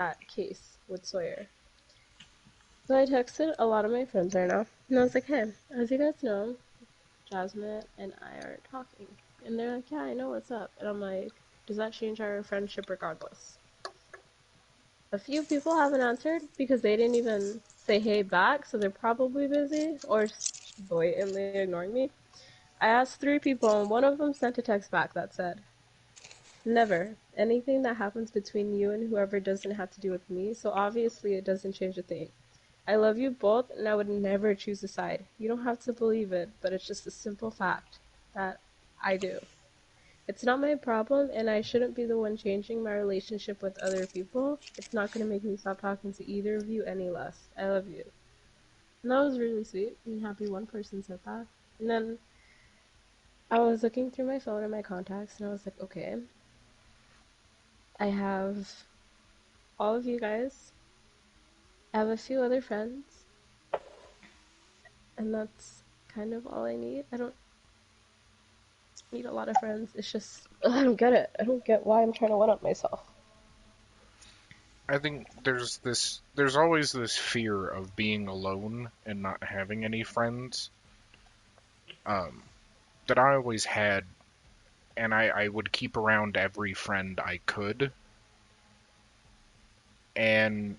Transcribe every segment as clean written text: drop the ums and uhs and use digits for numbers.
that case with Sawyer. So I texted a lot of my friends right now, and I was like, hey, as you guys know, Jasmine and I are talking. And they're like, yeah, I know what's up. And I'm like, does that change our friendship regardless? A few people haven't answered because they didn't even say hey back, so they're probably busy or blatantly ignoring me. I asked 3 people, and one of them sent a text back that said, never. Anything that happens between you and whoever doesn't have to do with me, so obviously it doesn't change a thing. I love you both, and I would never choose a side. You don't have to believe it, but it's just a simple fact that I do. It's not my problem, and I shouldn't be the one changing my relationship with other people. It's not going to make me stop talking to either of you any less. I love you. And that was really sweet. I'm happy one person said that. And then I was looking through my phone and my contacts, and I was like, okay, I have all of you guys. I have a few other friends, and that's kind of all I need. I don't need a lot of friends. It's just, I don't get it. I don't get why I'm trying to one up myself. I think there's always this fear of being alone and not having any friends, um, that I always had, and I would keep around every friend I could, and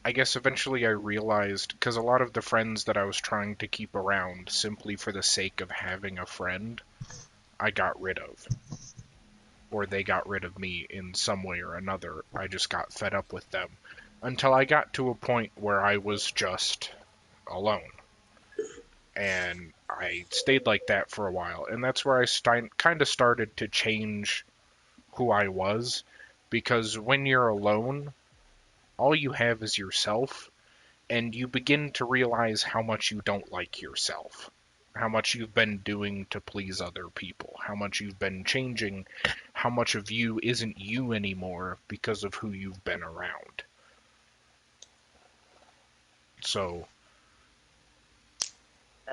I guess eventually I realized, because a lot of the friends that I was trying to keep around simply for the sake of having a friend, I got rid of. Or they got rid of me in some way or another. I just got fed up with them. Until I got to a point where I was just alone. And I stayed like that for a while. And that's where I kind of started to change who I was. Because when you're alone, all you have is yourself, and you begin to realize how much you don't like yourself, how much you've been doing to please other people, how much you've been changing, how much of you isn't you anymore because of who you've been around. So,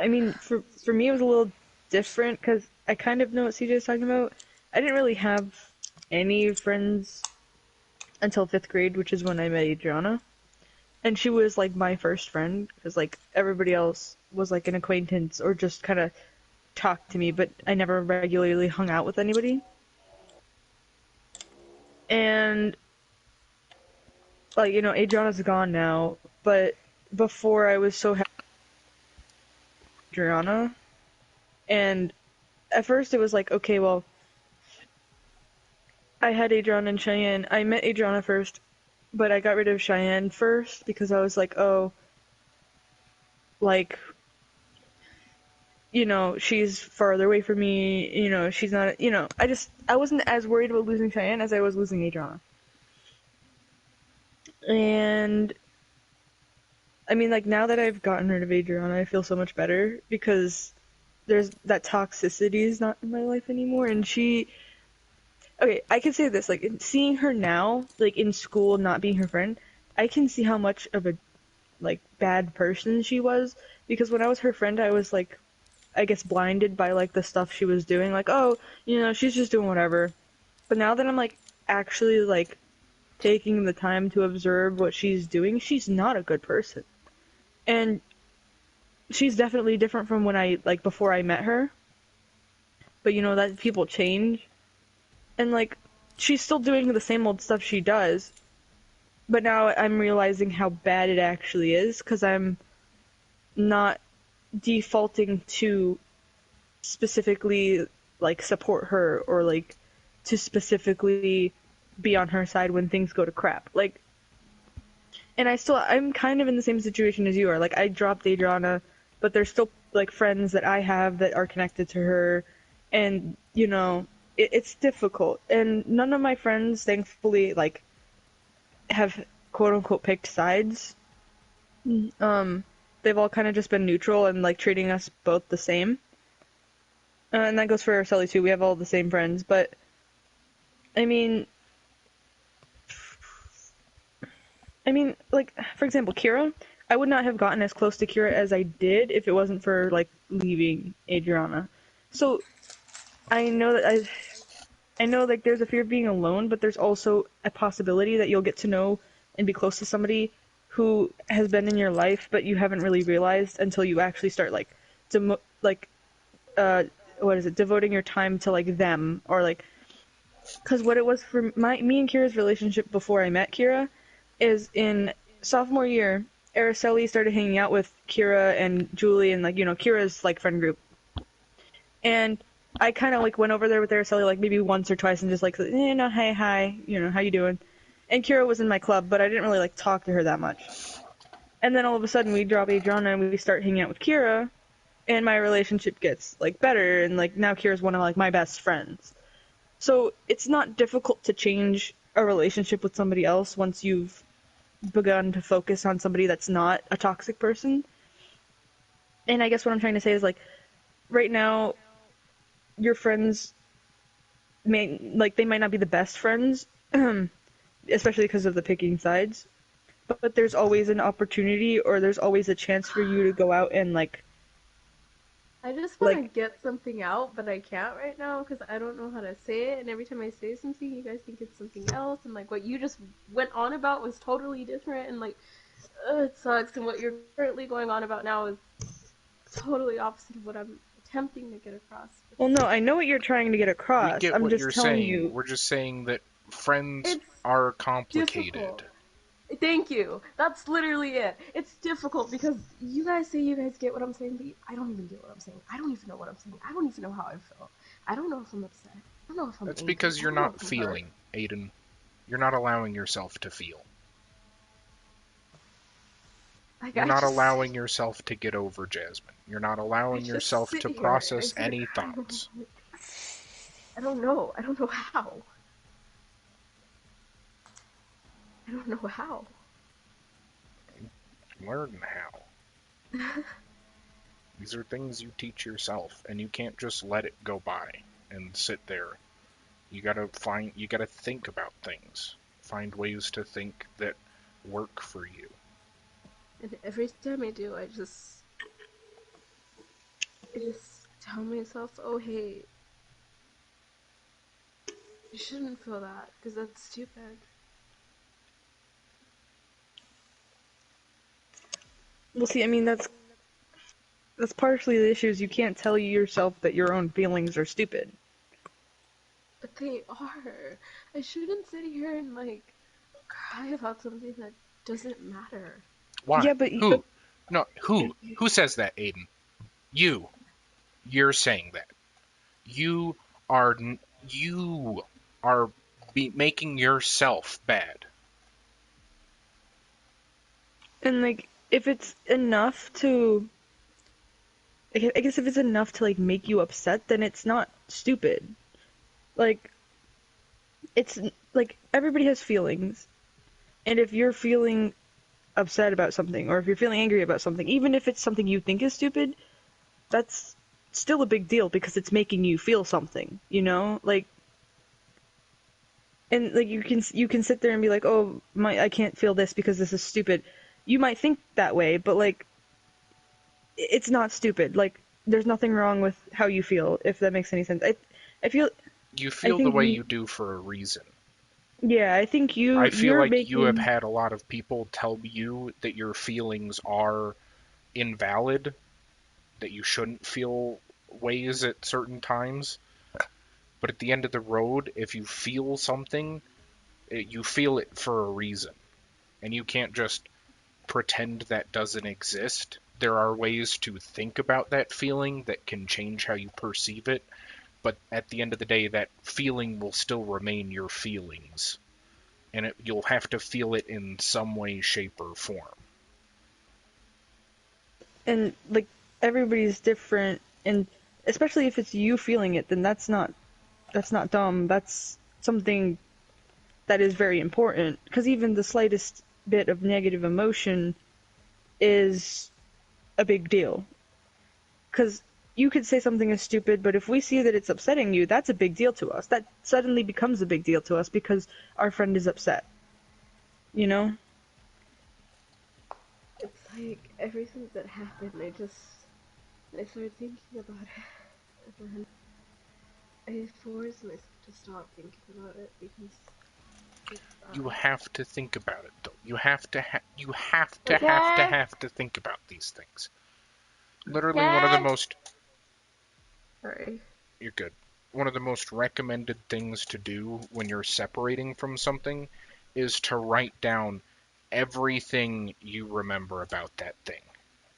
I mean, for me, it was a little different because I kind of know what CJ's talking about. I didn't really have any friends until 5th grade, which is when I met Adriana. And she was like my first friend because like everybody else was like an acquaintance or just kind of talked to me, but I never regularly hung out with anybody. And like, you know, Adriana's gone now, but before I was so happy with Adriana. And at first it was like, okay, well, I had Adriana and Cheyenne. I met Adriana first, but I got rid of Cheyenne first because I was like, oh, like, you know, she's farther away from me, you know, she's not, you know, I wasn't as worried about losing Cheyenne as I was losing Adriana. And, I mean, like, now that I've gotten rid of Adriana, I feel so much better because there's that toxicity is not in my life anymore, and okay, I can say this, like, seeing her now, like, in school, not being her friend, I can see how much of a, like, bad person she was, because when I was her friend, I was, like, I guess blinded by, like, the stuff she was doing, like, oh, you know, she's just doing whatever. But now that I'm, like, actually, like, taking the time to observe what she's doing, she's not a good person. And she's definitely different from when like, before I met her. But, you know, that people change. And, like, she's still doing the same old stuff she does, but now I'm realizing how bad it actually is, because I'm not defaulting to specifically, like, support her, or, like, to specifically be on her side when things go to crap. Like, and I'm kind of in the same situation as you are. Like, I dropped Adriana, but there's still, like, friends that I have that are connected to her, and, you know, it's difficult. And none of my friends, thankfully, like, have quote-unquote picked sides. They've all kind of just been neutral and, like, treating us both the same. And that goes for Araceli, too. We have all the same friends, but, I mean, like, for example, Kira, I would not have gotten as close to Kira as I did if it wasn't for, like, leaving Adriana. So, I know that I know like there's a fear of being alone, but there's also a possibility that you'll get to know and be close to somebody who has been in your life, but you haven't really realized until you actually start like like uh what is it, devoting your time to like them, or like, because what it was for me and Kira's relationship before I met Kira is in sophomore year, Araceli started hanging out with Kira and Julie and like, you know, Kira's like friend group. And I kind of like went over there with Araceli like maybe once or twice and just like, you know, hey, hi, you know, how you doing? And Kira was in my club, but I didn't really like talk to her that much. And then all of a sudden we drop Adriana and we start hanging out with Kira, and my relationship gets like better, and like now Kira's one of like my best friends. So it's not difficult to change a relationship with somebody else once you've begun to focus on somebody that's not a toxic person. And I guess what I'm trying to say is like right now your friends may like they might not be the best friends, especially because of the picking sides. But there's always an opportunity, or there's always a chance for you to go out and I just want to like get something out, but I can't right now because I don't know how to say it. And every time I say something, you guys think it's something else. And like what you just went on about was totally different. And like, it sucks. And what you're currently going on about now is totally opposite of what I'm attempting to get across. well, no, I know what you're trying to get We across. get I'm what just you're telling saying. you We're just saying that friends It's are complicated. difficult. Thank you. That's literally it. It's difficult because you guys say you guys get what I'm saying, but I don't even get what I'm saying. I don't even know what I'm saying. I don't even know how I feel. I don't know if I'm upset. I don't know if I'm That's angry. because I you're don't know not if I'm hurt. feeling, Aiden. You're not allowing yourself to feel. Like You're I not just, allowing yourself to get over Jasmine. You're not I allowing just yourself sit to here and I process sit and any cry. thoughts. I don't know. I don't know how. I don't know how. Learn how. These are things you teach yourself, and you can't just let it go by and sit there. You gotta think about things. Find ways to think that work for you. And every time I do, I just tell myself, oh hey, you shouldn't feel that because that's stupid. well, see, I mean that's partially the issue is you can't tell yourself that your own feelings are stupid. But they are. I shouldn't sit here and like cry about something that doesn't matter. Why? Yeah, but Who? No, who? Who says that, Aiden? You. You're saying that. You are you are making yourself bad. and like if it's enough to I guess if it's enough to like make you upset, then it's not stupid. Like it's like everybody has feelings, and if you're feeling upset about something, or if you're feeling angry about something, even if it's something you think is stupid, that's still a big deal because it's making you feel something, you know? Like, and like you can sit there and be like, "Oh, I can't feel this because this is stupid." You might think that way, but like it's not stupid. Like there's nothing wrong with how you feel, if that makes any sense. I feel You I feel the think way you do for a reason. yeah, I think I feel you're like you have making had a lot of people tell you that your feelings are invalid, that you shouldn't feel ways at certain times. But at the end of the road, if you feel something, you feel it for a reason. And you can't just pretend that doesn't exist. There are ways to think about that feeling that can change how you perceive it, but at the end of the day, that feeling will still remain your feelings. And you'll have to feel it in some way, shape, or form. and like everybody's different, and especially if it's you feeling it, then that's not dumb. That's something that is very important because even the slightest bit of negative emotion is a big deal. Because you could say something is stupid, but if we see that it's upsetting you, that's a big deal to us. That suddenly becomes a big deal to us because our friend is upset. You know? It's like everything that happened, I started thinking about it. I force myself to stop thinking about it because it's You bad. have to think about it, though. You have to Okay? have to think about these things. Literally one of the Okay? most Sorry. you're good. One of the most recommended things to do when you're separating from something is to write down everything you remember about that thing.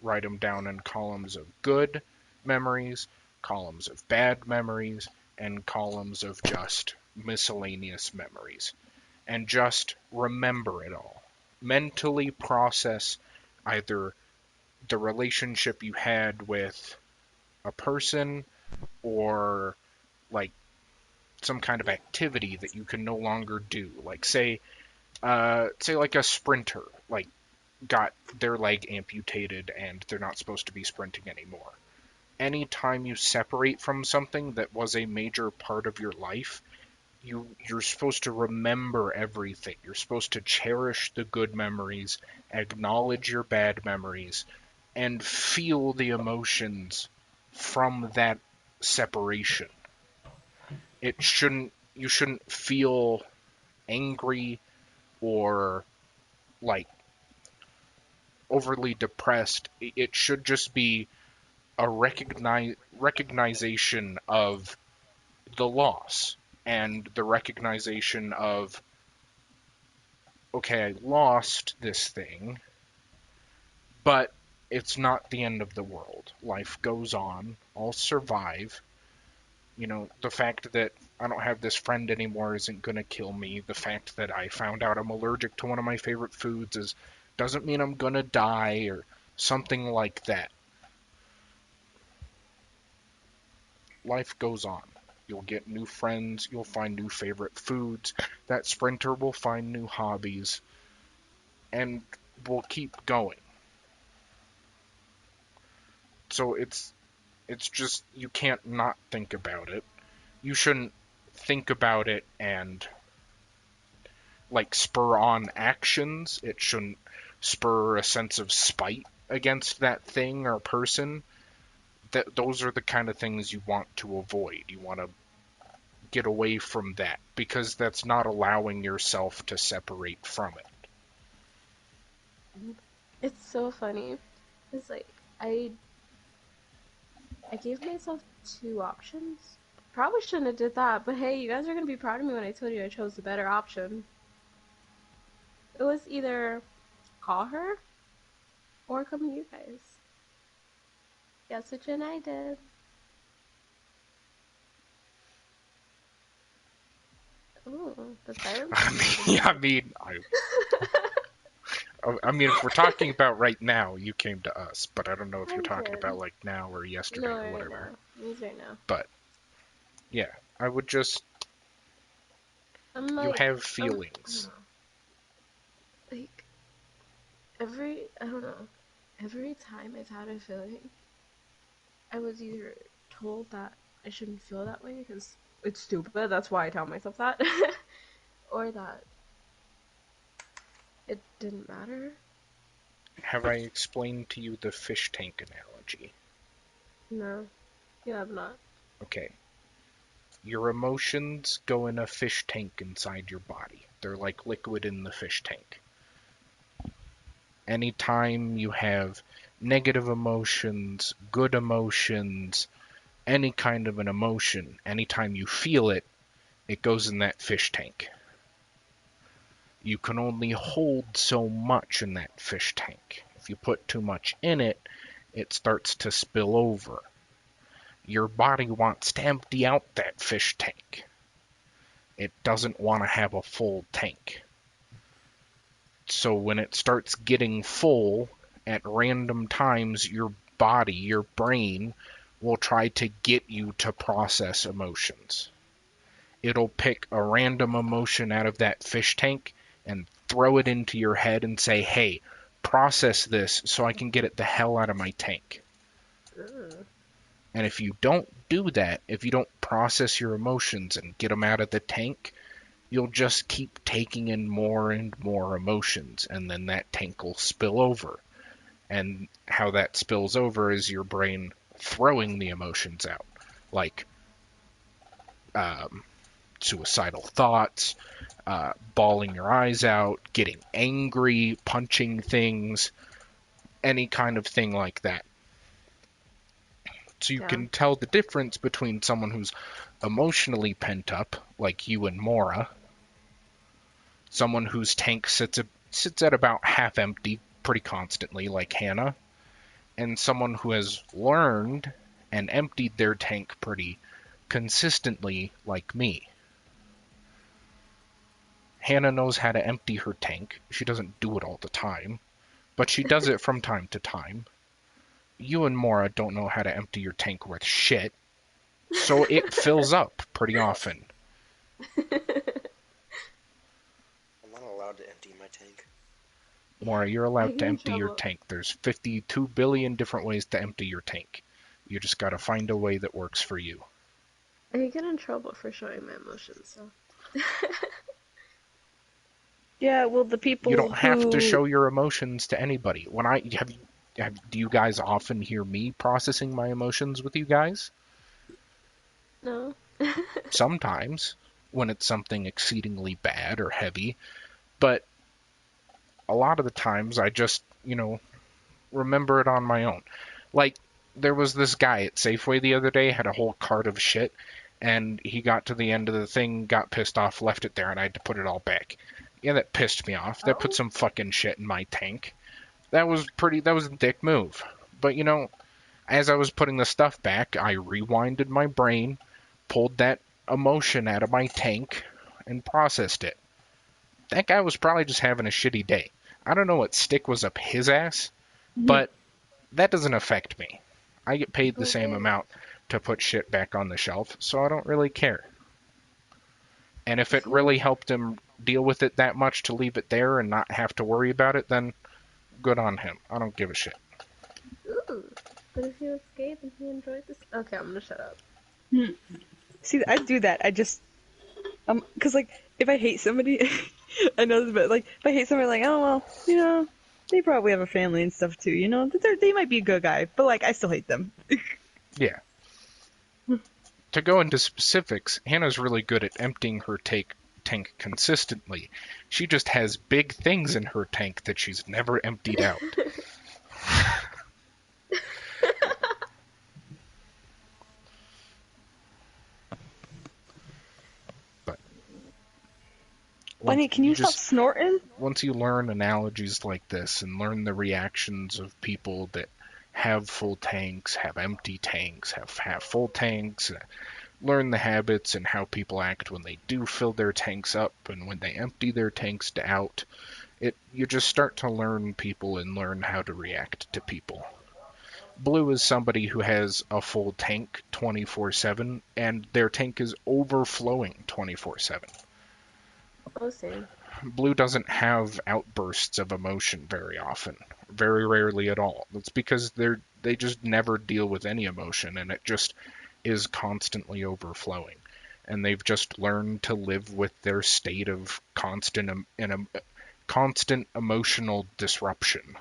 Write them down in columns of good memories, columns of bad memories, and columns of just miscellaneous memories. And just remember it all. Mentally process either the relationship you had with a person or like some kind of activity that you can no longer do. Like say like a sprinter, like got their leg amputated and they're not supposed to be sprinting anymore. Anytime you separate from something that was a major part of your life, you're supposed to remember everything. You're supposed to cherish the good memories, acknowledge your bad memories, and feel the emotions from that separation. It shouldn't you shouldn't feel angry or like overly depressed. It should just be a recognition of the loss and the recognition of, okay, I lost this thing, but it's not the end of the world. Life goes on. I'll survive. The fact that I don't have this friend anymore isn't going to kill me. The fact that I found out I'm allergic to one of my favorite foods doesn't mean I'm going to die or something like that. Life goes on. You'll get new friends, you'll find new favorite foods. That sprinter will find new hobbies, and we'll keep going. So it's just you can't not think about it. You shouldn't think about it and like spur on actions. It shouldn't spur a sense of spite against that thing or person. Those are the kind of things you want to avoid. You want to get away from that because that's not allowing yourself to separate from it. It's so funny. It's like I gave myself two options. Probably shouldn't have did that, but hey, you guys are gonna be proud of me when I told you I chose the better option. It was either call her or come with you guys. Guess what Jen I did. Ooh, the silence is really I mean, if we're talking about right now, you came to us, but I don't know if you're I talking about did. like now or yesterday No, or right whatever. now. Means right now. But yeah, I would just I'm you like, have I don't feelings. know. Like, I don't know. Every time I've had a feeling, I was either told that I shouldn't feel that way because it's stupid, that's why I tell myself that, or that it didn't matter. Have I explained to you the fish tank analogy? No, you have not. Okay. Your emotions go in a fish tank inside your body. They're like liquid in the fish tank. Anytime you have negative emotions, good emotions, any kind of an emotion, anytime you feel it, it goes in that fish tank. You can only hold so much in that fish tank. If you put too much in it, it starts to spill over. Your body wants to empty out that fish tank. It doesn't want to have a full tank. So when it starts getting full at random times, your body, your brain, will try to get you to process emotions. It'll pick a random emotion out of that fish tank and throw it into your head and say, hey, process this so I can get it the hell out of my tank. Ugh. And if you don't do that, if you don't process your emotions and get them out of the tank, you'll just keep taking in more and more emotions, and then that tank will spill over. And how that spills over is your brain throwing the emotions out. Like, suicidal thoughts, bawling your eyes out, getting angry, punching things, any kind of thing like that. So you Yeah. can tell the difference between someone who's emotionally pent up, like you and Mora, someone whose tank sits at about half empty pretty constantly, like Hannah, and someone who has learned and emptied their tank pretty consistently, like me. Hannah knows how to empty her tank. She doesn't do it all the time, but she does it from time to time. You and Mora don't know how to empty your tank worth shit, so it fills up pretty often. I'm not allowed to empty my tank. Mora, you're I allowed get to in empty your trouble. tank. There's 52 billion different ways to empty your tank. You just gotta find a way that works for you. I get in trouble for showing my emotions, so. Yeah, well, the people You don't have to who- show your emotions to anybody. When do you guys often hear me processing my emotions with you guys? No. Sometimes, when it's something exceedingly bad or heavy, but a lot of the times I just, remember it on my own. Like, there was this guy at Safeway the other day, had a whole cart of shit, and he got to the end of the thing, got pissed off, left it there, and I had to put it all back. Yeah, that pissed me off. That put some fucking shit in my tank. That was a dick move. But, as I was putting the stuff back, I rewinded my brain, pulled that emotion out of my tank, and processed it. That guy was probably just having a shitty day. I don't know what stick was up his ass, but that doesn't affect me. I get paid the same amount to put shit back on the shelf, so I don't really care. And if it really helped him deal with it that much to leave it there and not have to worry about it, then good on him. I don't give a shit. Ooh. But if he was gay, then he enjoyed this. Okay, I'm gonna shut up. See, I do that. I just, cause like, if I hate somebody, I know this, but like, if I hate somebody, like, oh well, they probably have a family and stuff too, they might be a good guy, but like, I still hate them. Yeah. To go into specifics, Hannah's really good at emptying her tank consistently. She just has big things in her tank that she's never emptied out. But Bunny, can you stop snorting? once you learn analogies like this and learn the reactions of people that have full tanks, have empty tanks, have full tanks, learn the habits and how people act when they do fill their tanks up and when they empty their tanks out, you just start to learn people and learn how to react to people. Blue is somebody who has a full tank 24/7 and their tank is overflowing 24/7. Oh, same. Blue doesn't have outbursts of emotion very often, very rarely at all. That's because they just never deal with any emotion, and it just is constantly overflowing. And they've just learned to live with their state of constant emotional disruption.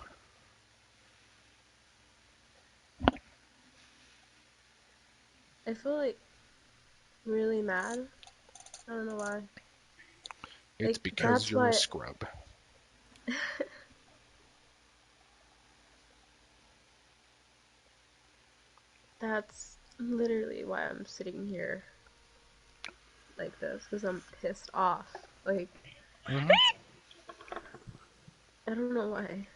I feel like really mad. I don't know why. It's Like, because that's you're why- a scrub. That's literally why I'm sitting here like this, because I'm pissed off. Like, Mhm. I don't know why.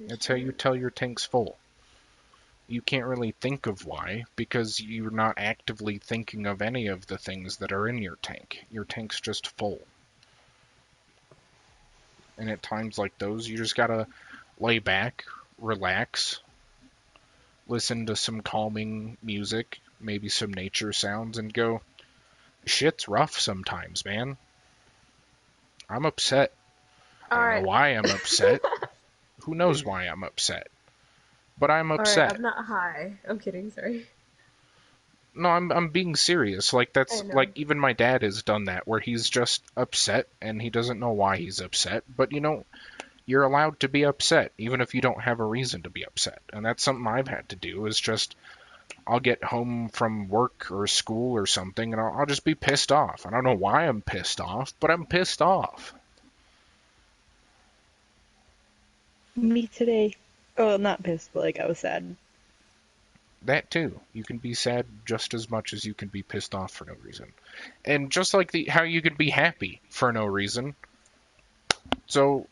That's how you tell your tank's full. You can't really think of why, because you're not actively thinking of any of the things that are in your tank. Your tank's just full. And at times like those, you just gotta lay back, relax, listen to some calming music, maybe some nature sounds, and go, shit's rough sometimes, man. I'm upset. I don't Alright. know why I'm upset. Who knows why I'm upset? But I'm upset. Alright, I'm not high. I'm kidding, sorry. No, I'm being serious. Like, that's I know. like, even my dad has done that, where he's just upset and he doesn't know why he's upset. But you're allowed to be upset, even if you don't have a reason to be upset. And that's something I've had to do, is just I'll get home from work or school or something, and I'll just be pissed off. I don't know why I'm pissed off, but I'm pissed off. Me today. Oh, not pissed, but like I was sad. That too. You can be sad just as much as you can be pissed off for no reason. And just like how you can be happy for no reason. So,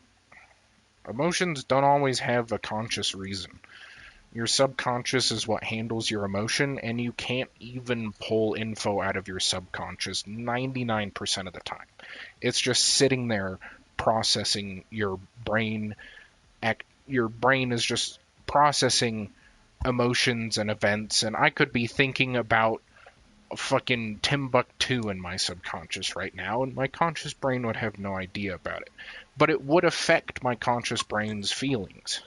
emotions don't always have a conscious reason. Your subconscious is what handles your emotion, and you can't even pull info out of your subconscious 99% of the time. It's just sitting there processing your brain. Your brain is just processing emotions and events, and I could be thinking about fucking Timbuktu in my subconscious right now, and my conscious brain would have no idea about it. But it would affect my conscious brain's feelings.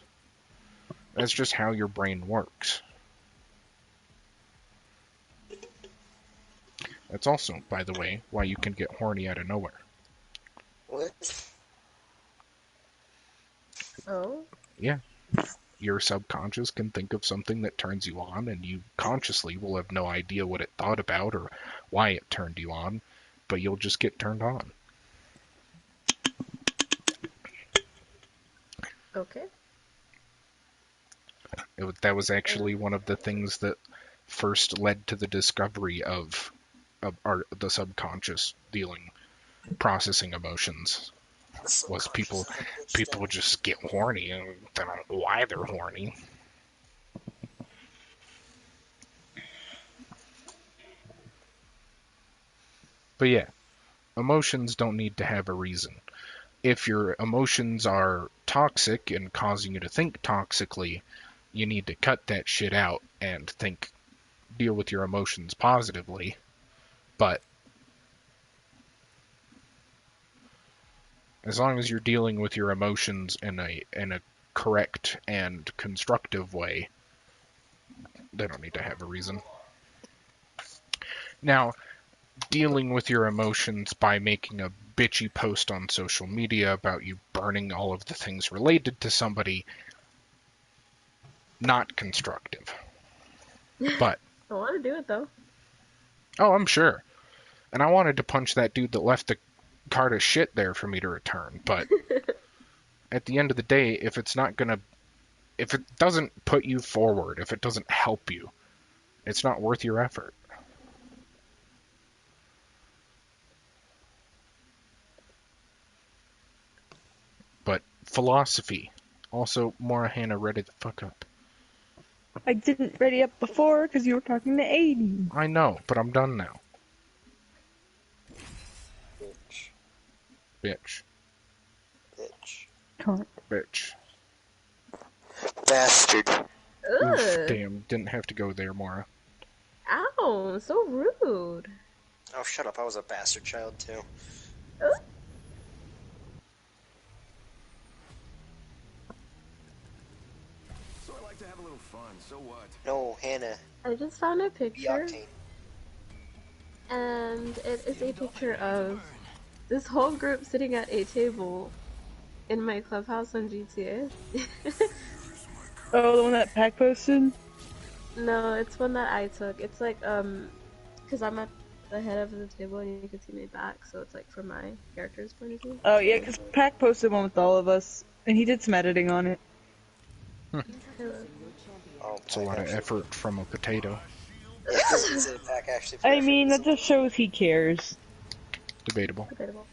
That's just how your brain works. That's also, by the way, why you can get horny out of nowhere. What? Oh? Yeah. Your subconscious can think of something that turns you on, and you consciously will have no idea what it thought about or why it turned you on, but you'll just get turned on. Okay. That was actually one of the things that first led to the discovery of the subconscious processing emotions. Was people just get horny, and they don't know why they're horny. But yeah, emotions don't need to have a reason. If your emotions are toxic and causing you to think toxically, you need to cut that shit out and deal with your emotions positively. But as long as you're dealing with your emotions in a correct and constructive way, they don't need to have a reason. Now, dealing with your emotions by making a bitchy post on social media about you burning all of the things related to somebody, not constructive. But I want to do it though. oh, I'm sure. And I wanted to punch that dude that left the cart of shit there for me to return, but at the end of the day, if it doesn't put you forward, if it doesn't help you, it's not worth your effort. But philosophy. Also, Morahana, ready the fuck up. I didn't ready up before because you were talking to Aiden. I know, but I'm done now. Bitch. Bitch. Bitch. Cunt. Bitch. Bastard. Oof, Ugh. damn, didn't have to go there, Mora. Ow, so rude. Oh, shut up. I was a bastard child, too. Ugh. So I like to have a little fun, so what? No, Hannah. I just found a Be picture, octane. and it is a picture of this whole group sitting at a table in my clubhouse on GTA. Oh, the one that Pack posted? No, it's one that I took. It's like, because I'm at the head of the table and you can see my back, so it's like from my character's point of view. Oh, yeah, because Pack posted one with all of us, and he did some editing on it. Oh, It's a lot of effort from a potato. Yeah, it's a pack actually. I mean, that just shows he cares. Debatable. Debatable.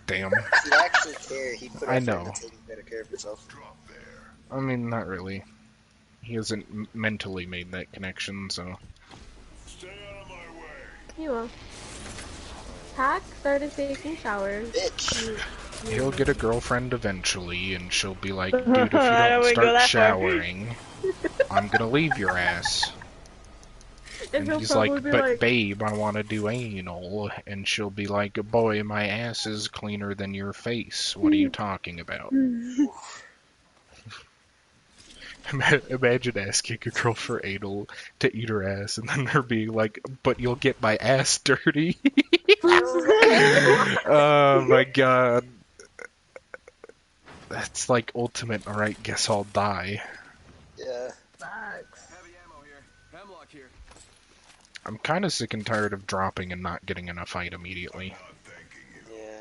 Damn. If he'd actually care, he'd put I effort know. into taking better care of himself. I mean, not really. He hasn't mentally made that connection, so... You will. Pack started taking showers. Bitch. He'll get a girlfriend eventually, and she'll be like, dude, if you I don't wouldn't go start that far. showering, I'm gonna leave your ass. And he'll he's like, probably but be babe, I want to do anal. And she'll be like, boy, my ass is cleaner than your face. What are you talking about? Imagine asking a girl for anal to eat her ass, and then her being like, but you'll get my ass dirty. Oh my god. That's like ultimate, alright, guess I'll die. Yeah. Facts. Heavy ammo here. I'm kind of sick and tired of dropping and not getting enough fight immediately. Yeah.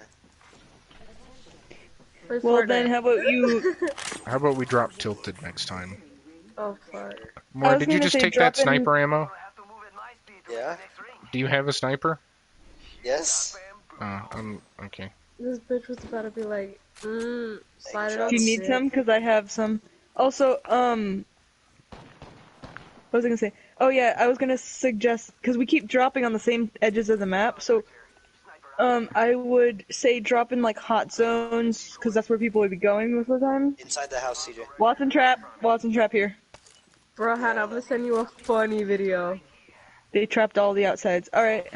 Wait Well for then, it. how about you? How about we drop tilted next time? Oh fuck. More, was did you gonna just say take that drop in- sniper ammo? Yeah. Do you have a sniper? Yes. Okay. This bitch was about to be like, slide it shots. on Do you need shit. some? Because I have some. Also, what was I gonna say? Oh yeah, I was gonna suggest, because we keep dropping on the same edges of the map, so I would say drop in like hot zones, because that's where people would be going most of the time. Inside the house, CJ. Watson trap here. Bro, Han, I'm gonna send you a funny video. They trapped all the outsides. Alright.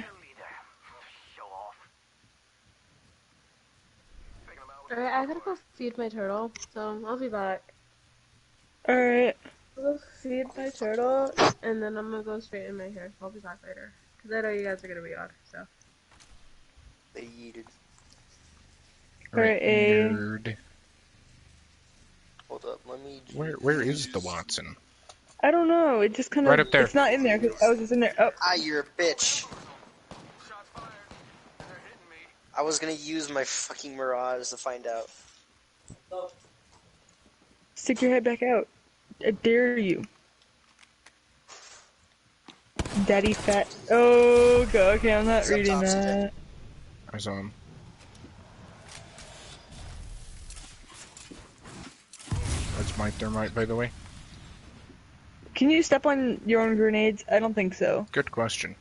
Alright, I gotta go feed my turtle, so I'll be back. Alright. I'll go feed my turtle, and then I'm gonna go straighten my hair. I'll be back later. Because I know you guys are gonna be on, so. They yeeted. Alright, A. Nerd. Hold up, let me. Where is the Watson? I don't know, it just kind of... Right up there. It's not in there, 'cause I was just in there. Oh, Ah, you're a bitch. I was gonna use my fucking Mirage to find out. stick your head back out. I dare you. Daddy fat. Oh, okay, I'm not He's up reading top, CJ. that. I saw him. That's my thermite, by the way. Can you step on your own grenades? I don't think so. Good question.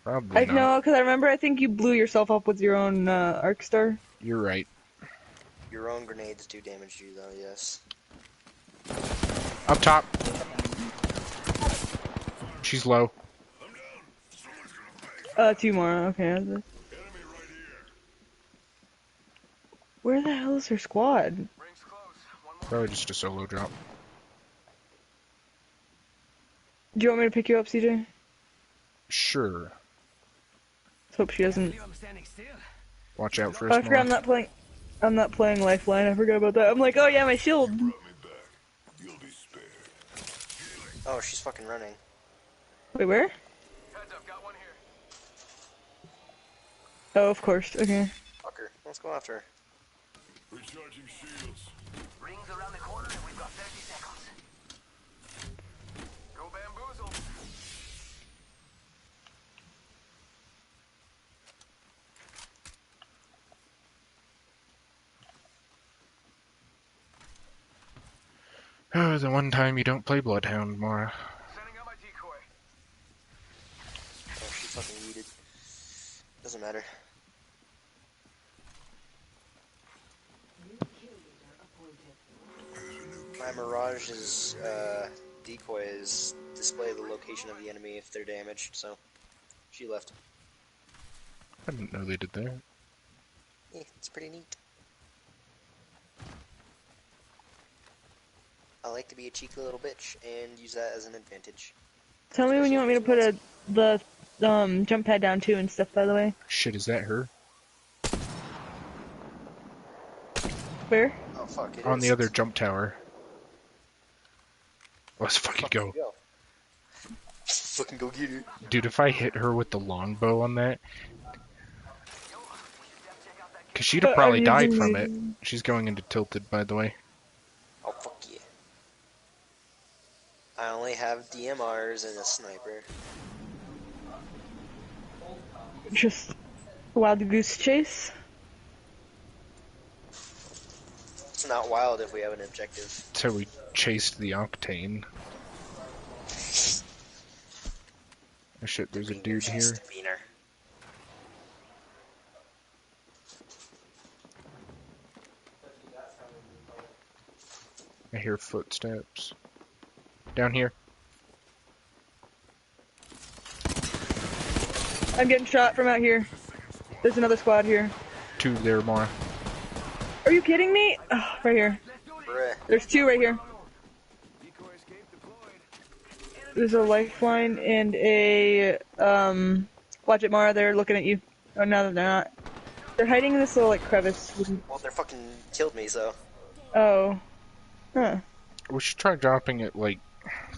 Probably I not. know, because I remember I think you blew yourself up with your own arc star. You're right. Your own grenades do damage you, though, yes. Up top. She's low. Two more, okay. Where the hell is her squad? Probably just a solo drop. Do you want me to pick you up, CJ? Sure. Let's hope she doesn't... Watch out for Oh, a I forgot I'm not playing Lifeline, I forgot about that. I'm like, oh yeah, my shield! Oh, she's fucking running. Wait, where? Oh, of course, okay. Fuck her. Let's go after her. Recharging shields. Rings around the corner and we've got 30 seconds. Go bamboozle. Oh, the one time you don't play Bloodhound, Mara. Setting up my decoy. Oh, she fucking yeeted. Doesn't matter. My Mirage's decoys display the location of the enemy if they're damaged, so she left. I didn't know they did that. Yeah, it's pretty neat. I like to be a cheeky little bitch and use that as an advantage. Tell me when you want me to put the jump pad down too and stuff, by the way. Shit, is that her? Where? Oh fuck, it On is. the other jump tower. Let's fucking go. Fucking go get her. Dude, if I hit her with the longbow on that... Because she'd have probably died from it. She's going into tilted, by the way. Oh fuck yeah. I only have DMRs and a sniper. Just wild goose chase? It's not wild if we have an objective. So we chased the Octane. Oh shit, there's a dude here. Misdemeanor. I hear footsteps. Down here. I'm getting shot from out here. There's another squad here. Two there, Mara. Are you kidding me? Oh, right here. Bruh. There's two right here. Decoy escape deployed. There's a lifeline and a, watch it, Mara, they're looking at you. Oh, no, they're not. They're hiding in this little, like, crevice. Well, they're fucking killed me, so. Oh. Huh. We should try dropping it, like,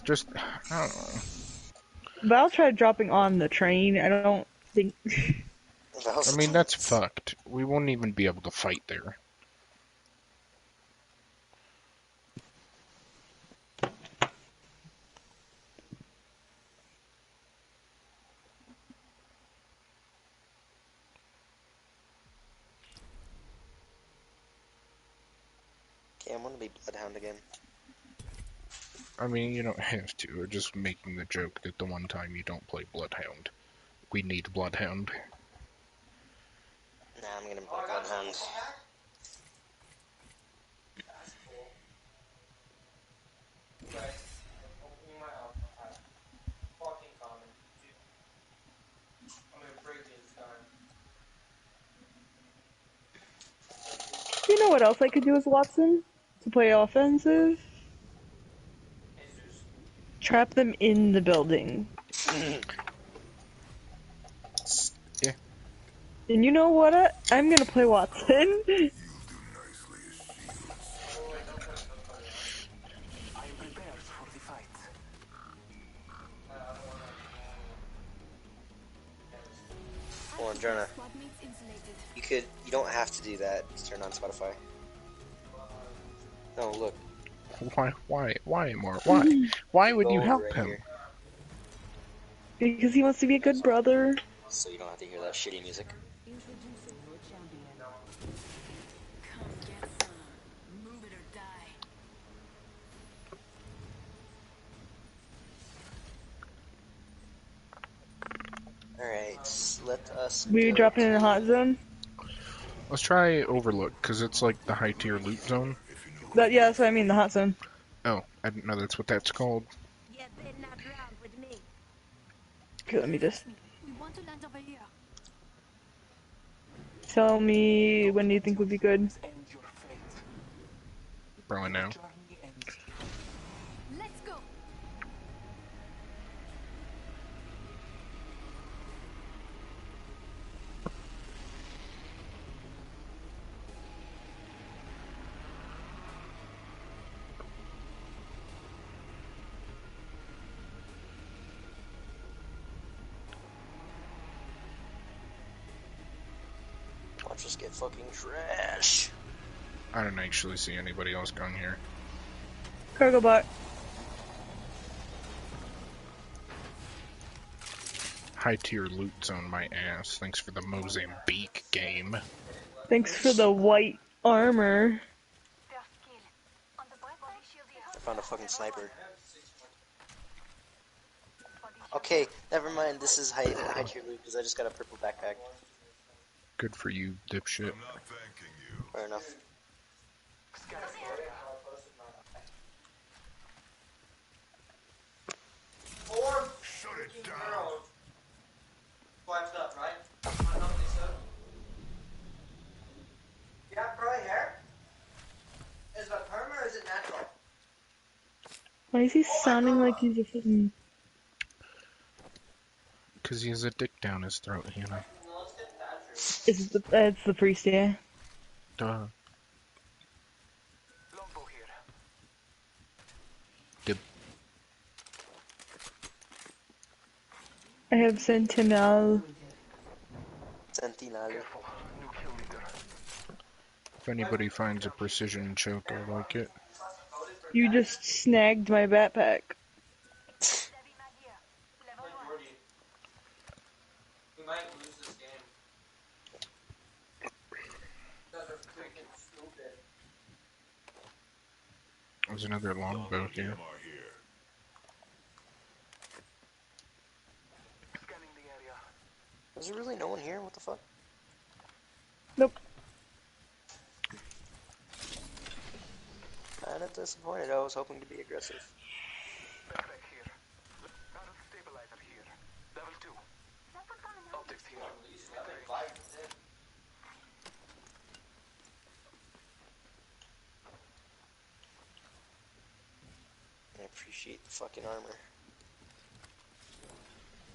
just, I don't know. Val tried dropping on the train. I don't think. I mean, that's fucked. We won't even be able to fight there. Okay, I'm gonna be Bloodhound again. I mean, you don't have to. We're just making the joke that the one time you don't play Bloodhound. We need Bloodhound. Nah, I'm gonna play Bloodhound. You know what else I could do as Watson to play offensive? Trap them in the building. Yeah. And you know what? I'm gonna play Watson. I am prepared for the fight. Hold on, Jonah. You don't have to do that to turn on Spotify. No, look. Why, Amor? Why? Why would Go you over help right him? here, Because he wants to be a good brother. so you don't have to hear that shitty music. Introducing your champion. Come get some. Move it or die. Alright, let us We go dropping in a to- hot zone. Let's try Overlook, because it's like the high tier loot zone. Yeah, that's what I mean, the hot zone. Oh, I didn't know that's what that's called. You better not round with me. Okay, let me just We want to land over here. tell me when do you think would be good. End your fate. Probably now. Journey ends here. Let's go. Watch us get fucking trash. I don't actually see anybody else going here. Cargo bot. High tier loot zone, my ass. Thanks for the Mozambique game. Thanks for the white armor. First kill. On the bright body shield I found a fucking sniper. Okay, never mind. This is high tier loot because I just got a purple backpack. Good for you, dipshit. Fair enough. Scan the area. Shut it down. Swiped up, right? You have curly hair? Is it perm or is it natural? Why is he sounding like he's a fucking... Because he has a dick down his throat, you know. Well, let's get Patrick. It's the priest, yeah. Duh. Longbow here. Dib. I have Sentinel. Sentinel. Careful. New kill leader. If anybody finds a precision choke, I like it. You just snagged my backpack. We might lose this game. You guys are freaking stupid. There's another longbow here. Scanning the area. Is there really no one here? What the fuck? Nope. Kinda disappointed. I was hoping to be aggressive. Backpack here. Barrel stabilizer here. Level 2. Optics here. I appreciate the fucking armor.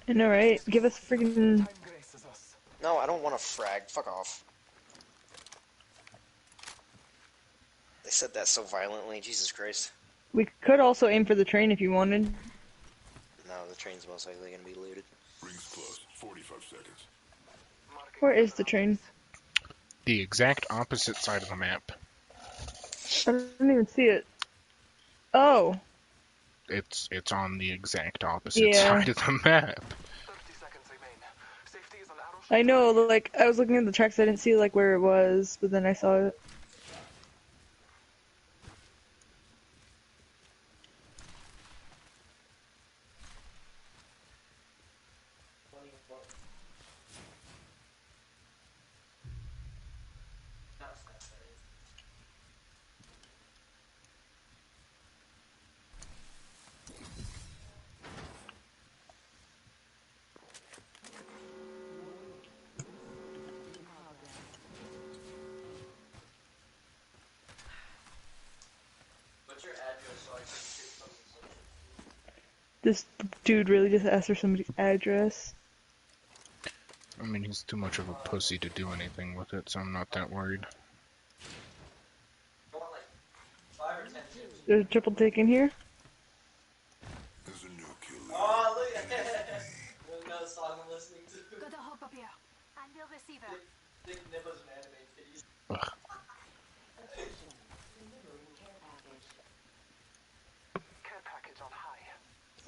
I know, right? Give us freaking... Time graces us. No, I don't want to frag. Fuck off. They said that so violently. Jesus Christ. We could also aim for the train if you wanted. No, the train's most likely going to be looted. Rings close. 45 seconds. Where is the train? The exact opposite side of the map. I don't even see it. Oh, It's on the exact opposite Yeah. side of the map. I know, like, I was looking at the tracks, I didn't see, like, where it was, but then I saw it. What's your address so I can shoot something? This dude really just asked for somebody's address. I mean, he's too much of a pussy to do anything with it, so I'm not that worried. I want like 5 or 10 chips. There's a triple take in here. There's a new kill. Oh, look at that. You know the song I'm listening to? Got a hop up here. And the receiver. Big nipples and anime titties. Ugh.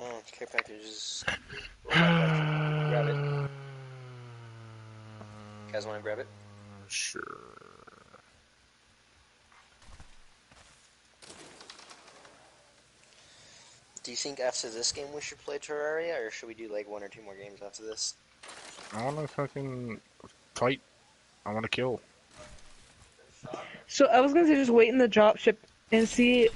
Oh, care package is... Grab it. You guys want to grab it? Sure. Do you think after this game we should play Terraria, or should we do like 1 or 2 more games after this? I wanna fucking fight. I wanna kill. So I was gonna say just wait in the drop ship and see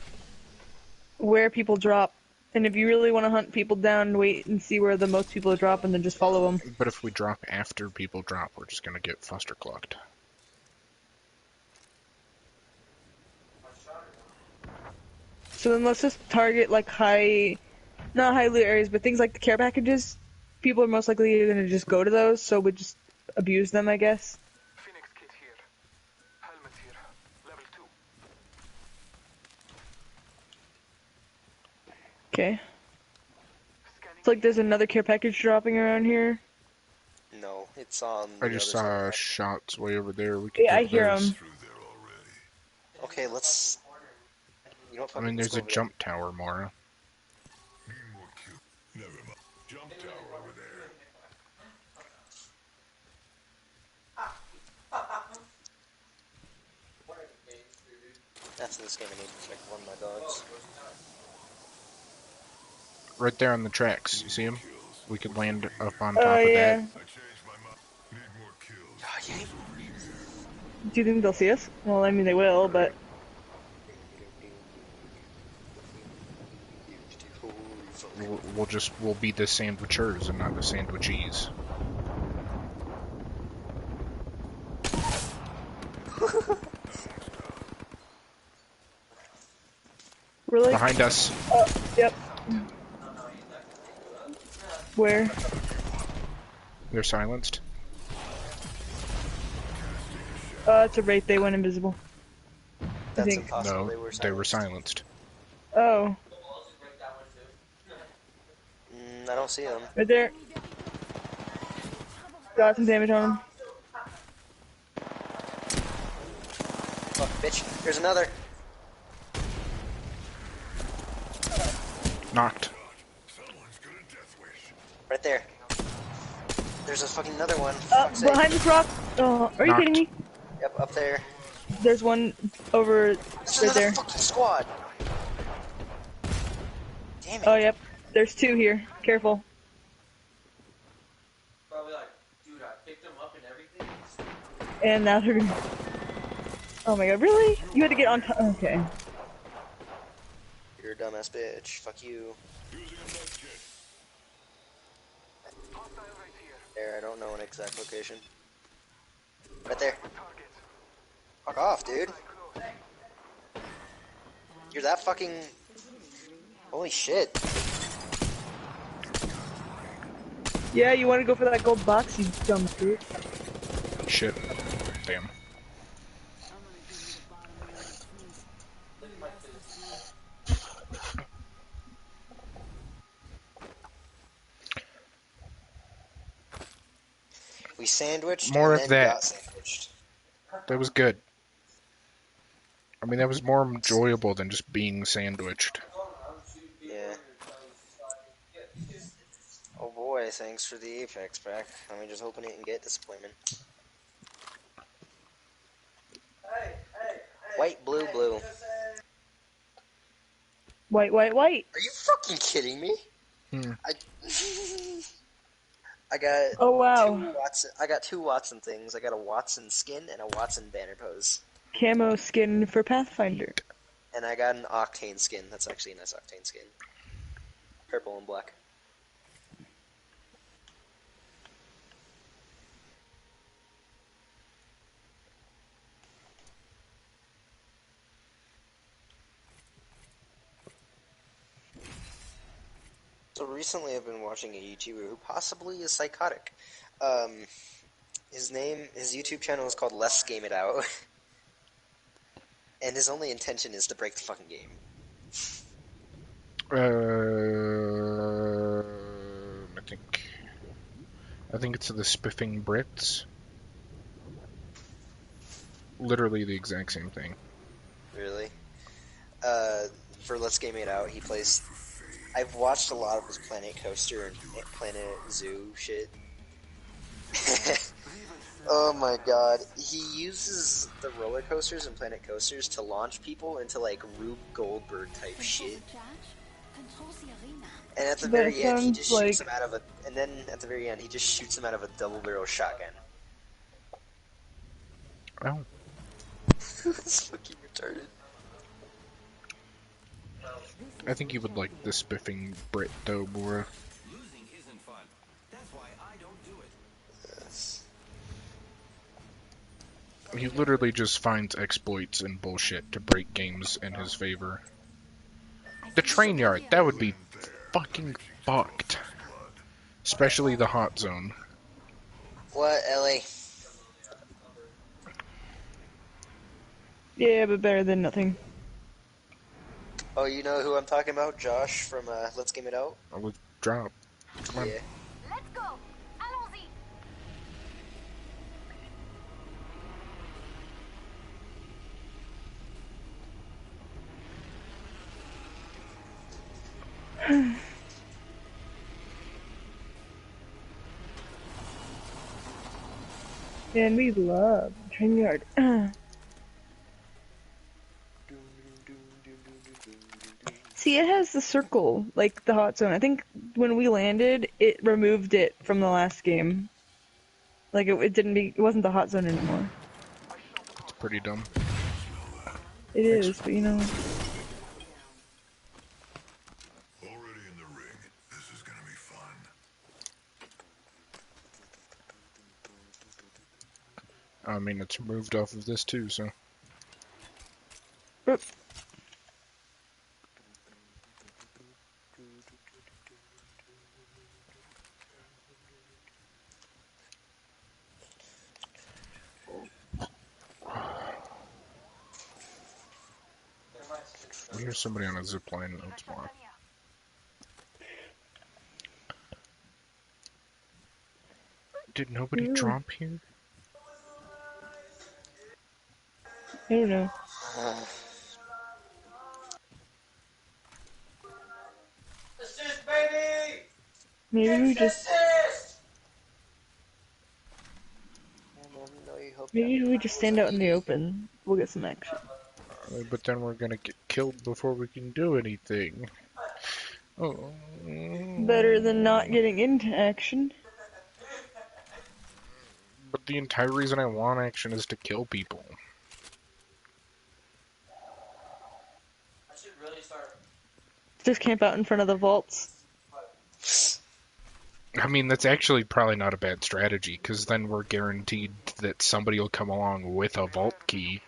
where people drop. And if you really want to hunt people down, wait and see where the most people drop and then just follow them. But if we drop after people drop, we're just gonna get fusterclucked. So then let's just target like not high loot areas, but things like the care packages. People are most likely going to just go to those, so we just abuse them, I guess. Phoenix kit here. Helmet here. Level 2. Okay. It's like there's another care package dropping around here. No, it's on. I the just other side saw of the shots way over there. We could Yeah, I get hear those. them. Through there already. map. Okay, let's. You know what? I fuck it, mean, let's there's go a over jump tower, Mara. Need more kill. Never mind. Jump tower over there. there. After this game, I need to check one of my dogs. Right there on the tracks. You see him? We could land up on top Oh, of yeah. I changed my mind. Need more kills. Oh, yeah. Do you think they'll see us? Well, I mean, they will, but... We'll be the sandwichers and not the sandwichies. We're like... Behind us. Yep. Where? They're silenced. It's a wraith, they went invisible. That's think- impossible. No, They were silenced. Oh, I don't see them. right there. Got some damage on him. Fuck, bitch. There's another. Knocked. Someone's got a death wish. Right there. There's a fucking another one. For fuck's sake. Behind this rock. Oh, are you Knocked. kidding me? Yep, up there. There's one over There's right another there. fucking squad. Damn it. Oh, yep. There's 2 here. Careful. Probably like, dude, I picked them up and everything. And now they're gonna... Oh my god, really? You had to get on top. Okay. You're a dumbass bitch. Fuck you. Using a med kit. Hostile right here. There, I don't know an exact location. Right there. Target. Fuck off, dude. You're that fucking... Holy shit. Yeah, you want to go for that gold box, you dumb bitch. Shit. Damn. We sandwiched More and of then that. got sandwiched. That was good. I mean, that was more enjoyable than just being sandwiched. Yeah. Oh boy, thanks for the Apex pack. I'm just hoping it can get disappointment. White, blue, blue. White, white, white. Are you fucking kidding me? I got Oh wow. two Watson things. I got a Watson skin and a Watson banner pose. Camo skin for Pathfinder. And I got an Octane skin. That's actually a nice Octane skin. Purple and black. So recently I've been watching a YouTuber who possibly is psychotic. His YouTube channel is called Let's Game It Out. And his only intention is to break the fucking game. I think it's the Spiffing Brits. Literally the exact same thing. Really? For Let's Game It Out, he plays... I've watched a lot of his Planet Coaster and Planet Zoo shit. Oh my god. He uses the roller coasters and Planet Coasters to launch people into, like, Rube Goldberg type shit. And at the very end, he just shoots them out of a... And then, at the very end, he just shoots them out of a double-barrel shotgun. Oh. It's fucking retarded. I think you would like the Spiffing Brit, though, Bora. Losing isn't fun. That's why I don't do it. Yes. He literally just finds exploits and bullshit to break games in his favor. The train yard, that would be fucking fucked. Especially the hot zone. What, Ellie? Yeah, but better than nothing. Oh, you know who I'm talking about? Josh from Let's Game It Out? I would drop. Come on. Yeah. Let's go. Allons-y. Man, we love train yard. See, it has the circle, like the hot zone. I think when we landed, it removed it from the last game. Like it wasn't the hot zone anymore. It's pretty dumb. It is, but you know. Already in the ring. This is gonna be fun. I mean, it's removed off of this too, so. Oop. I hear somebody on a zipline. Oh, it's more. Did nobody drop here? I don't know. Assist, baby! Maybe we just stand out in the open. We'll get some action. But then we're gonna get killed before we can do anything. Oh. Better than not getting into action. But the entire reason I want action is to kill people. I should really start. Just camp out in front of the vaults. I mean, that's actually probably not a bad strategy, because then we're guaranteed that somebody will come along with a vault key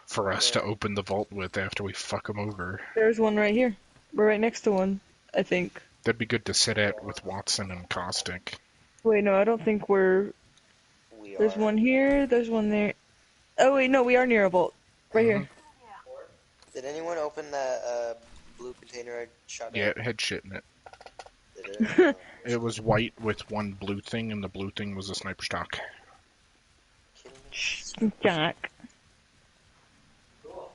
for us to open the vault with after we fuck them over. There's one right here. We're right next to one, I think. That'd be good to sit at with Watson and Caustic. Wait, no, I don't think we're... There's one here, there's one there. Oh wait, no, we are near a vault. Right here. Did anyone open that blue container I shot Yeah, at? it had shit in it. Did it. It was white with one blue thing, and the blue thing was a sniper stock. Kidding me? Jack. Cool.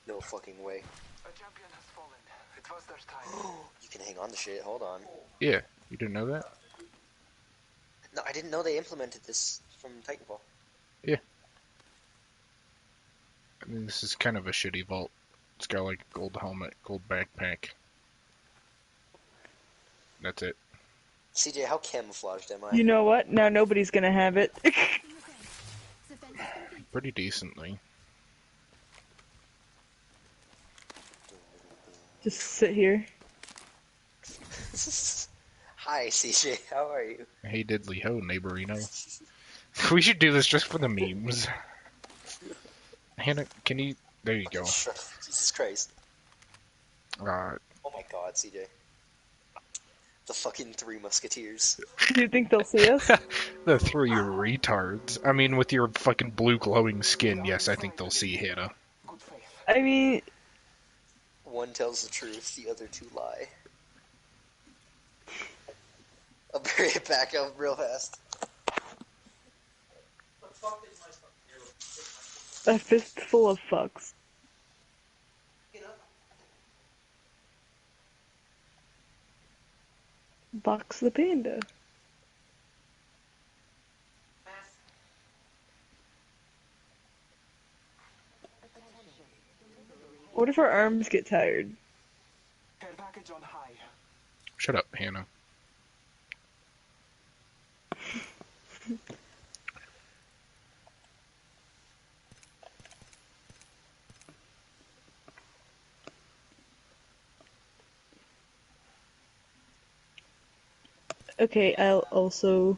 No fucking way. A champion has fallen. It was their time. You can hang on to shit. Hold on. Yeah, you didn't know that? No, I didn't know they implemented this from Titanfall. I mean, this is kind of a shitty vault. It's got like a gold helmet, gold backpack. That's it. CJ, how camouflaged am I? You know what? Now nobody's gonna have it. Pretty decently. Just sit here. Hi, CJ. How are you? Hey diddly ho, neighborino. We should do this just for the memes. Hannah, can you... There you go. Jesus Christ. Oh my god, CJ. The fucking Three Musketeers. Do you think they'll see us? The three retards. I mean, with your fucking blue glowing skin, yes, I think they'll see Hannah. Good faith. I mean, One tells the truth, the other two lie. I'll be right back up real fast. What the fuck is my stuff? a fistful of fucks. Get up. Box the panda. What if our arms get tired? Care package on high. Shut up, Hannah. Okay, I'll also...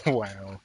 Wow.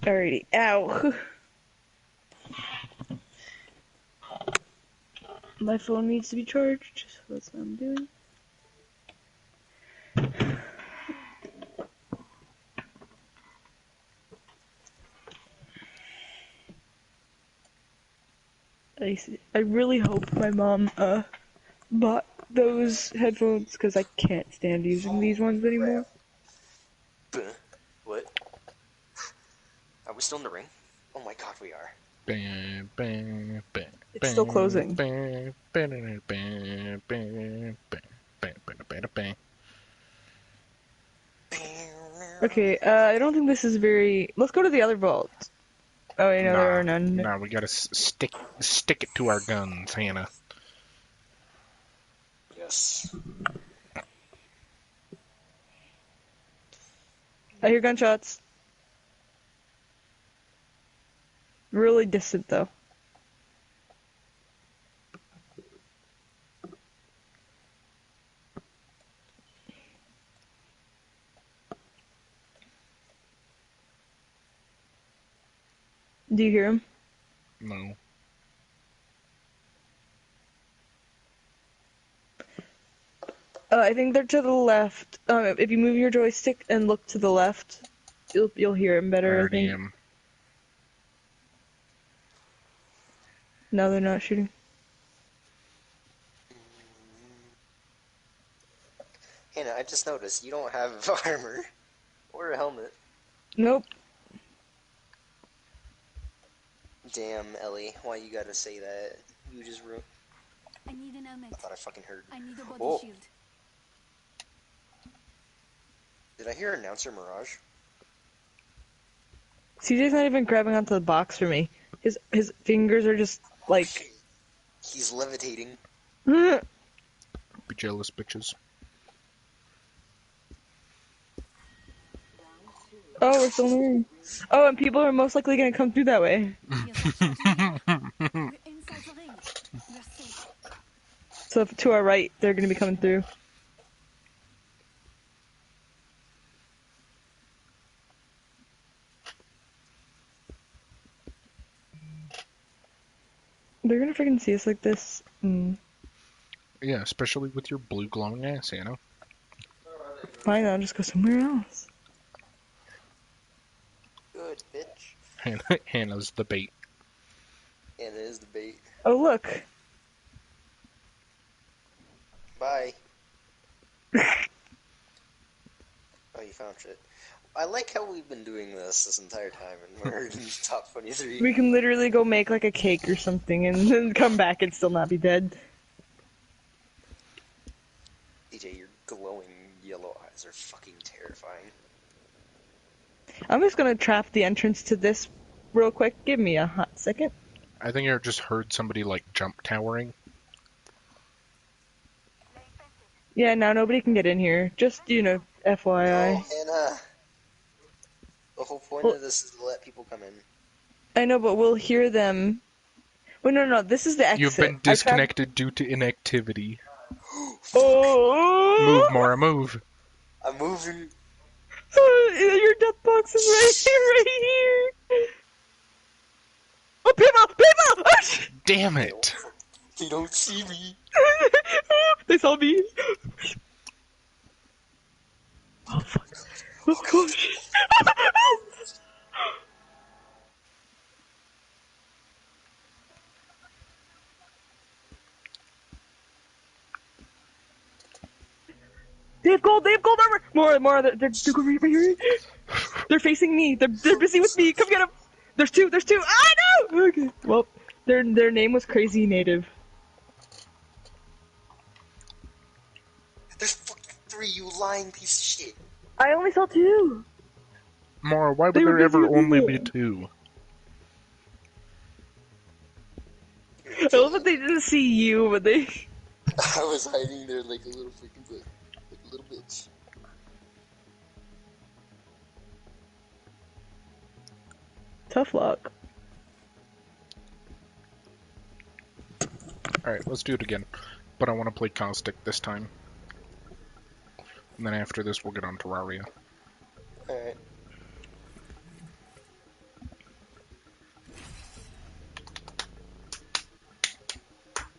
Alrighty. Ow. My phone needs to be charged, so that's what I'm doing. I really hope my mom bought those headphones because I can't stand using these ones anymore. What? Are we still in the ring? Oh my god, we are. Bam, bam, bam, It's still closing. bam, bam, bam, bam, bam, bam, bam. Okay, I don't think this is very... Let's go to the other vault. Oh, wait, no, there are none. Nah, we gotta stick it to our guns, Hannah. Yes. I hear gunshots. Really distant, though. Do you hear him? No. I think they're to the left. If you move your joystick and look to the left, you'll hear him better, I think. am. No, they're not shooting. Hannah, I just noticed you don't have armor or a helmet. Nope. Damn, Ellie, why you gotta say that? You just ruined. I need an helmet. I thought I fucking heard. I need a body Whoa. shield. Did I hear announcer Mirage? CJ's not even grabbing onto the box for me. His fingers are just like... He's levitating. Be jealous, bitches. Oh, we're still in the room. Oh, and people are most likely gonna come through that way. We're inside the ring. We're safe. So to our right, they're gonna be coming through. They're gonna freaking see us like this. Yeah, especially with your blue glowing ass, Anna. Fine, I'll just go somewhere else. Good, bitch. Hannah's the bait. And it is the bait. Oh, look. Bye. Oh, you found shit. I like how we've been doing this entire time, and we're in top 23. We can literally go make like a cake or something and then come back and still not be dead. DJ, your glowing yellow eyes are fucking terrifying. I'm just gonna trap the entrance to this real quick. Give me a hot second. I think I just heard somebody like jump towering. Yeah, now nobody can get in here. Just, FYI. Oh, Hannah! The whole point of this is to let people come in. I know, but we'll hear them. Wait, no, this is the exit. You've been disconnected due to inactivity. Oh! Move, Mora, move. I'm moving. Your death box is right here. Oh, people! Damn it. They don't see me. They saw me. Oh, fuck. Oh, gosh. They have gold armor! More, they're going right here. They're facing me. They're busy with me. Come get them. There's two. Ah, no! Okay. Well, their name was Crazy Native. There's fucking 3, you lying piece of shit. I only saw 2. Mora, why would there ever only be 2? I love that they didn't see you, but they... I was hiding there like a little freaking bitch. Like a little bitch. Tough luck. Alright, let's do it again. But I want to play Caustic this time. And then after this, we'll get on Terraria. Alright.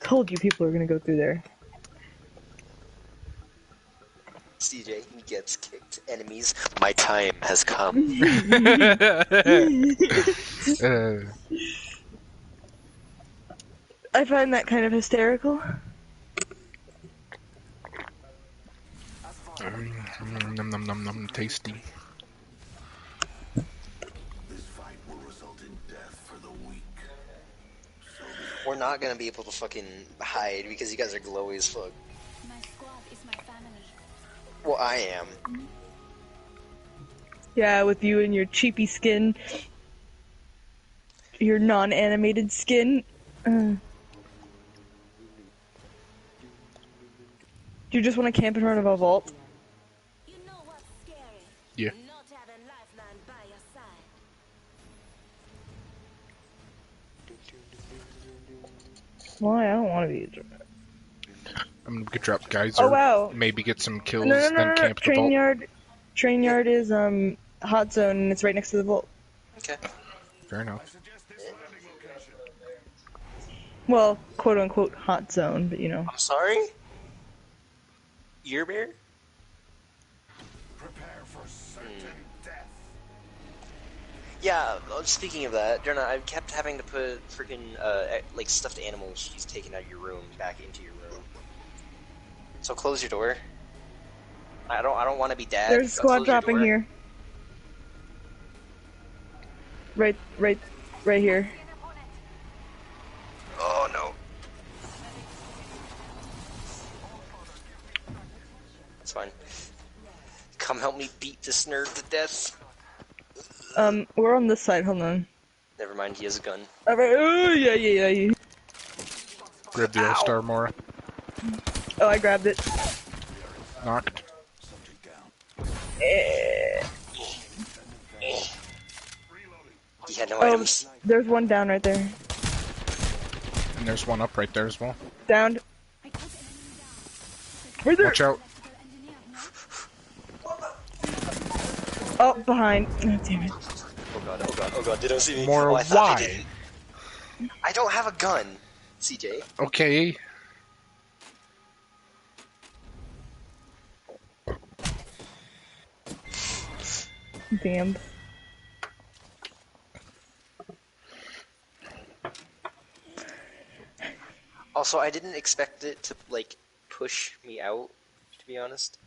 Told you people are gonna go through there. CJ gets kicked. Enemies, my time has come. I find that kind of hysterical. Num num num num, tasty. This fight will result in death for the weak. We're not gonna be able to fucking hide because you guys are glowy as fuck. My squad is my family. Well, I am. Yeah, with you and your cheapy skin. Your non-animated skin. Do you just want to camp in front of a vault? You know what's scary? Yeah. Not having Lifeline by your side. Why? I don't want to be a drummer. I'm gonna drop Geyser. Oh, wow. Maybe get some kills, No, then camp the vault. Train yard is hot zone and it's right next to the vault. Okay. Fair enough. Well, quote unquote hot zone, but you know. I'm sorry? Ear bear? Prepare for certain death. Yeah, speaking of that, Jenna, I've kept having to put freaking, like, stuffed animals she's taken out of your room back into your room. So close your door. I don't want to be dad. There's a so squad close your dropping door. here. Right here. Oh no. It's fine. Come help me beat this nerd to death. We're on this side, hold on. Never mind, he has a gun. Alright, oh, yeah. Grab the All-Star, Mora. Oh, I grabbed it. Knocked. had no Oh, items. there's one down right there. And there's one up right there as well. Downed. Right there. Watch out. Oh, behind. Oh, damn it. Oh god, oh god, oh god, they don't see me. More oh, I thought they why? didn't. I don't have a gun, CJ. Okay. Damn. Also, I didn't expect it to, like, push me out, to be honest.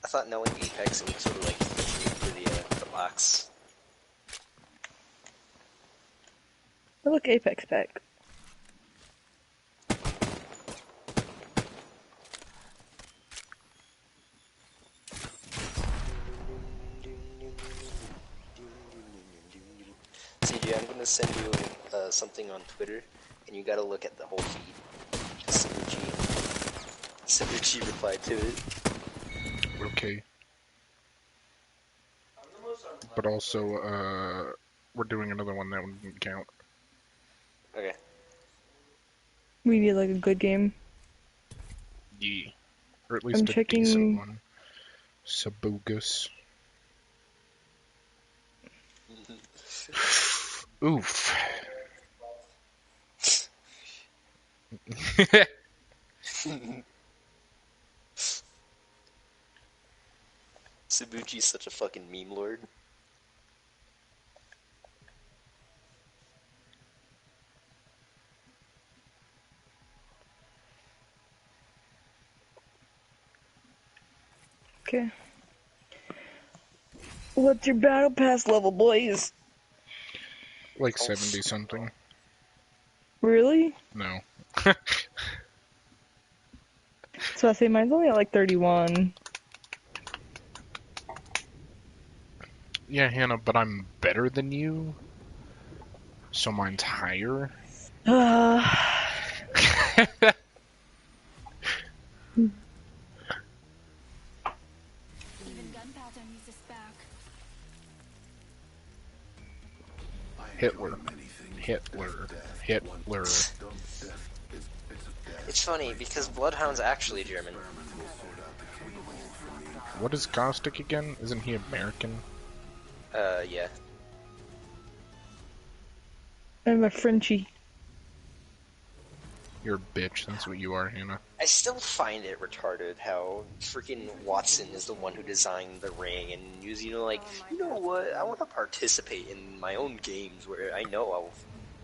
I thought knowing Apex it would sort of, like, push me through the box. Oh, look, Apex pack. CJ, I'm gonna send you something on Twitter, and you gotta look at the whole feed. Synergy replied to it. Okay. But also, we're doing another one that wouldn't count. Okay. We need like a good game. Yeah. Or at least I'm a checking- decent one. Sabogus. Oof. Sabuchi's such a fucking meme lord. Okay. What's your battle pass level, boys? Like 70 something. Really? No. So I say mine's only at like 31. Yeah, Hannah, but I'm better than you. So mine's higher. Hitler. Hitler. It's funny, because Bloodhound's actually German. What is Caustic again? Isn't he American? Yeah. I'm a Frenchie. You're a bitch, that's what you are, Hannah. I still find it retarded how freaking Watson is the one who designed the ring, and you know, like, you know what, I want to participate in my own games where I know I'll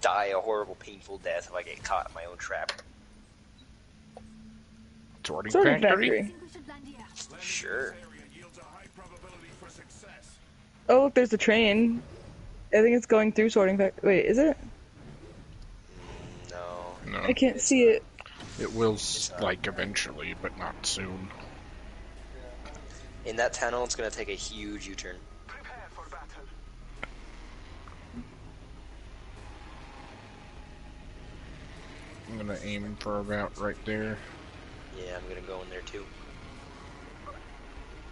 die a horrible, painful death if I get caught in my own trap. Sorting Sorting Factory? Factory. Sure. Oh, look, there's a train. I think it's going through Sorting Factory. Wait, is it? No. I can't see it. It will, like, eventually, but not soon. In that tunnel, it's gonna take a huge U-turn. I'm gonna aim for about right there. Yeah, I'm gonna go in there too.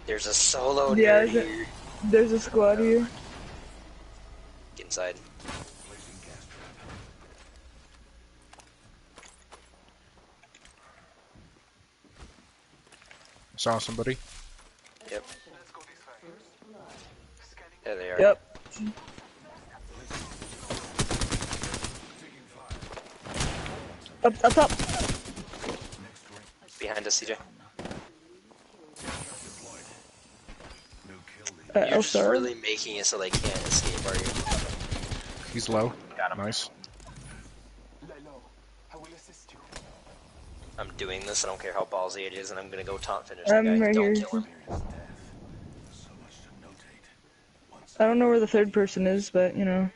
There's a solo Yeah, nerd here. there's a squad here. Get inside. Saw somebody. Yep. There they are. Yep. Up top. Behind us, CJ. You're You're just really making it so they can't escape, are you? He's low. Got him. Nice. I'm doing this, I don't care how ballsy it is, and I'm gonna go taunt finish the I'm guy. right Don't here. kill him. I don't know where the third person is, but you know.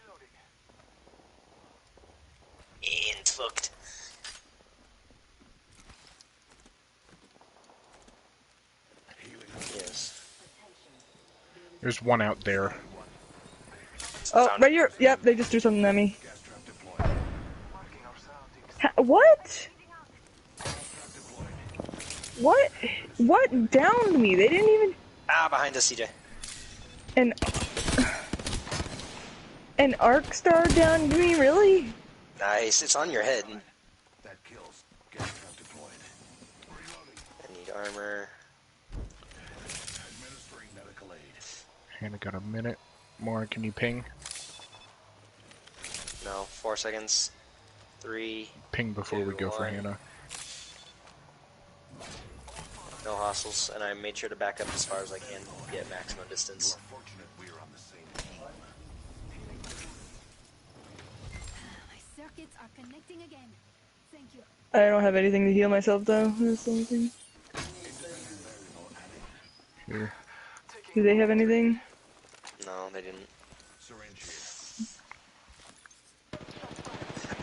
And fucked. Yes. There's one out there. Oh, right here. Yep, they just threw something at me. What? What? What downed me? They didn't even. Ah, behind us, CJ. And An arc star down me, really? Nice, it's on your head. That kills. Gas trap deployed. I need armor. Administering medical aid. Hannah got a minute more. Can you ping? No, 4 seconds. 3. Ping before we go for 1. Hannah. No hostiles, and I made sure to back up as far as I can to get maximum distance. Fortunate we are on the same team. My circuits are connecting again. Thank you. I don't have anything to heal myself though. That's the only thing. Here. Do they have anything? No, they didn't. Syringe here.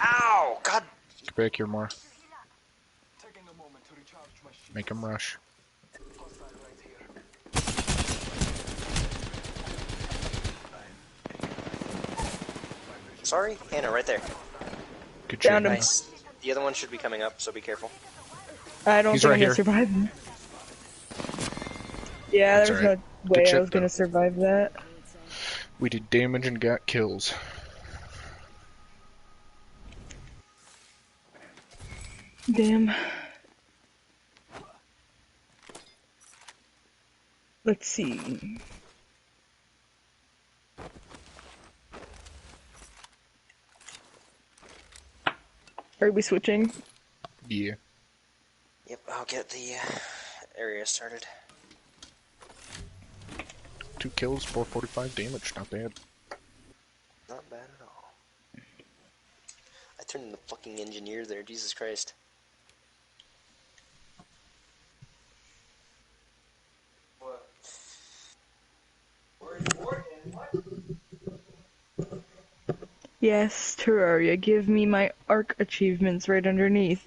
Ow! God! Back here more. Taking a moment to recharge my shield. Make him rush. Hostile right here. Sorry? Hannah, right there. Good Down job. him. Nice. The other one should be coming up, so be careful. I don't He's think right I'm here. gonna survive that. Yeah, That's there's alright. no way Good I shit, was gonna though. survive that. We did damage and got kills. Damn. Let's see. Are we switching? Yeah. Yep, I'll get the area started. 2 kills, 445 damage. Not bad. Not bad at all. I turned into fucking engineer there, Jesus Christ. What? Where's Morgan? What? Yes, Terraria, give me my ARC achievements right underneath.